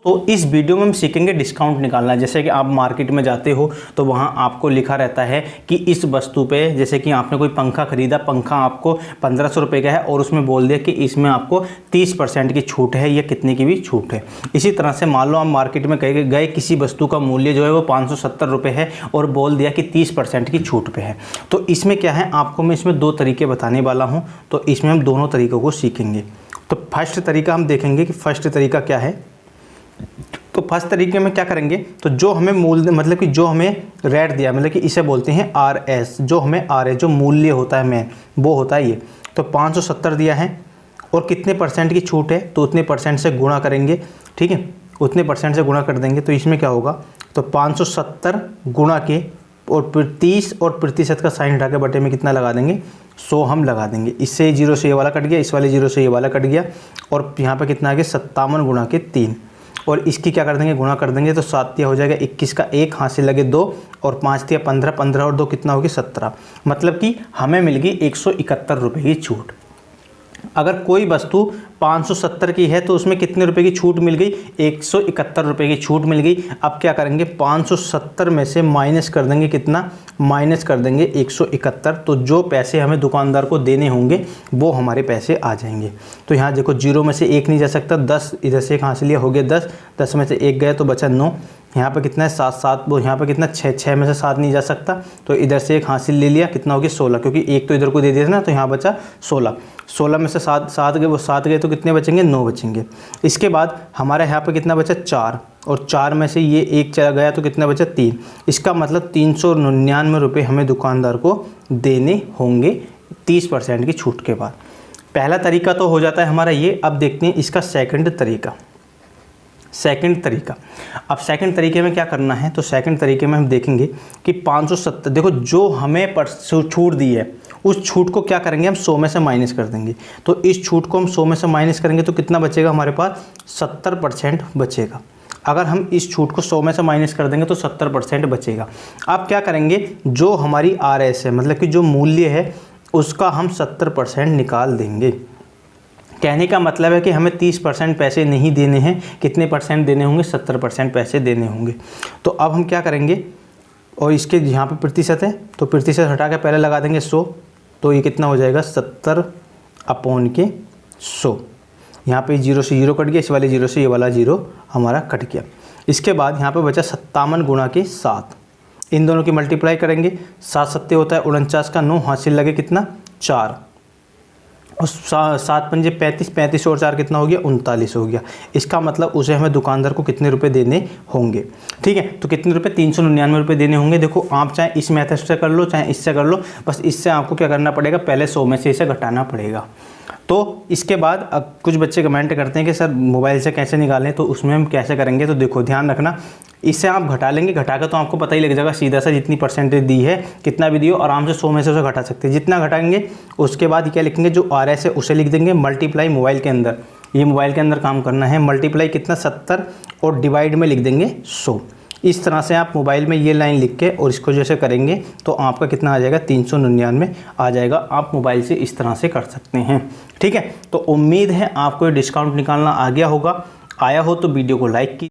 तो इस वीडियो में हम सीखेंगे डिस्काउंट निकालना। जैसे कि आप मार्केट में जाते हो तो वहाँ आपको लिखा रहता है कि इस वस्तु पे, जैसे कि आपने कोई पंखा खरीदा, पंखा आपको 1500 रुपये का है और उसमें बोल दिया कि इसमें आपको 30% की छूट है या कितने की भी छूट है। इसी तरह से मान लो आप मार्केट में गए, किसी वस्तु का मूल्य जो है वो 570 रुपये है और बोल दिया कि 30% की छूट पे है। तो इसमें क्या है, आपको मैं इसमें 2 तरीके बताने वाला हूँ, तो इसमें हम दोनों तरीक़ों को सीखेंगे। तो फर्स्ट तरीका हम देखेंगे कि फर्स्ट तरीका क्या है। तो फर्स्ट तरीके में क्या करेंगे, तो जो हमें मूल्य, मतलब कि जो हमें रेट दिया, मतलब कि इसे बोलते हैं RS, जो हमें RS जो मूल्य होता है में वो होता है ये। तो 570 दिया है और कितने % की छूट है, तो उतने % से गुणा करेंगे। ठीक है, उतने % से गुणा कर देंगे। तो इसमें क्या होगा, तो 570 गुणा के और 30 और प्रतिशत का साइन हटा के बटे में कितना लगा देंगे, 100 हम लगा देंगे। इससे 0 से ये वाला कट गया, इस वाले 0 से ये वाला कट गया और यहाँ पे कितना आ गया 57 गुणा के 3 और इसकी क्या कर देंगे, गुणा कर देंगे। तो 7 हो जाएगा 21 का 1, हाथ से लगे 2 और 5 15, 15 और 2 कितना होगी 17। मतलब कि हमें मिल गई 171 रुपये की छूट। अगर कोई वस्तु 570 की है तो उसमें कितने रुपए की छूट मिल गई, 171 रुपये की छूट मिल गई। अब क्या करेंगे, 570 में से माइनस कर देंगे, कितना माइनस कर देंगे 171। तो जो पैसे हमें दुकानदार को देने होंगे वो हमारे पैसे आ जाएंगे। तो यहाँ देखो 0 में से 1 नहीं जा सकता, 10 इधर से 1 हासिल लिया, हो गया 10, 10 में से 1 गया तो बचा 9। यहाँ पे कितना है 7, 7 वो यहाँ पे कितना 6, 6 में से 7 नहीं जा सकता, तो इधर से 1 हासिल ले लिया, कितना हो गया 16, क्योंकि 1 तो इधर को दे दिया था ना, तो यहाँ बचा 16। 16 में से 7 गए, वो 7 गए तो कितने बचेंगे, 9 बचेंगे। इसके बाद हमारा यहाँ पे कितना बचा 4 और 4 में से ये 1 चला गया तो कितना बचा 3। इसका मतलब 399 रुपये हमें दुकानदार को देने होंगे 30% की छूट के बाद। पहला तरीका तो हो जाता है हमारा ये। अब देखते हैं इसका सेकंड तरीका। सेकंड तरीका, अब सेकंड तरीके में क्या करना है, तो सेकंड तरीके में हम देखेंगे कि 570, देखो जो हमें छूट दी है उस छूट को क्या करेंगे, हम 100 में से माइनस कर देंगे। तो इस छूट को हम 100 में से माइनस करेंगे तो कितना बचेगा हमारे पास, 70% बचेगा। अगर हम इस छूट को 100 में से माइनस कर देंगे तो 70% बचेगा। अब क्या करेंगे, जो हमारी RS है, मतलब कि जो मूल्य है उसका हम 70% निकाल देंगे। कहने का मतलब है कि हमें 30% पैसे नहीं देने हैं, कितने % देने होंगे, 70% पैसे देने होंगे। तो अब हम क्या करेंगे, और इसके यहाँ पे प्रतिशत है तो प्रतिशत हटा के पहले लगा देंगे 100, तो ये कितना हो जाएगा 70/100। यहाँ पे 0 से 0 कट गया, इस वाले 0 से ये वाला 0 हमारा कट गया। इसके बाद यहाँ पे बचा 57 गुणा के 7, इन दोनों की मल्टीप्लाई करेंगे। 7 7 होता है 49 का 9, हासिल लगे कितना 4 और 7 पंजे 35, 35 और 4 कितना हो गया 39 हो गया। इसका मतलब उसे हमें दुकानदार को कितने रुपए देने होंगे। ठीक है, तो कितने रुपए, 399 रुपये देने होंगे। देखो आप चाहे इस मेथड से कर लो चाहे इससे कर लो, बस इससे आपको क्या करना पड़ेगा, पहले 100 में से इसे घटाना पड़ेगा। तो इसके बाद अब कुछ बच्चे कमेंट करते हैं कि सर मोबाइल से कैसे निकालें, तो उसमें हम कैसे करेंगे। तो देखो ध्यान रखना, इससे आप घटा लेंगे, घटा कर तो आपको पता ही लग जाएगा सीधा सा, जितनी % दी है, कितना भी दियो आराम से 100 में से उसे घटा सकते हैं। जितना घटाएंगे उसके बाद क्या लिखेंगे, जो RS है उसे लिख देंगे, मल्टीप्लाई मोबाइल के अंदर, ये मोबाइल के अंदर काम करना है, मल्टीप्लाई कितना 70 और डिवाइड में लिख देंगे 100। इस तरह से आप मोबाइल में ये लाइन लिख के और इसको जैसे करेंगे तो आपका कितना आ जाएगा, 399 आ जाएगा। आप मोबाइल से इस तरह से कर सकते हैं। ठीक है, तो उम्मीद है आपको ये डिस्काउंट निकालना आ गया होगा। आया हो तो वीडियो को लाइक कीजिए।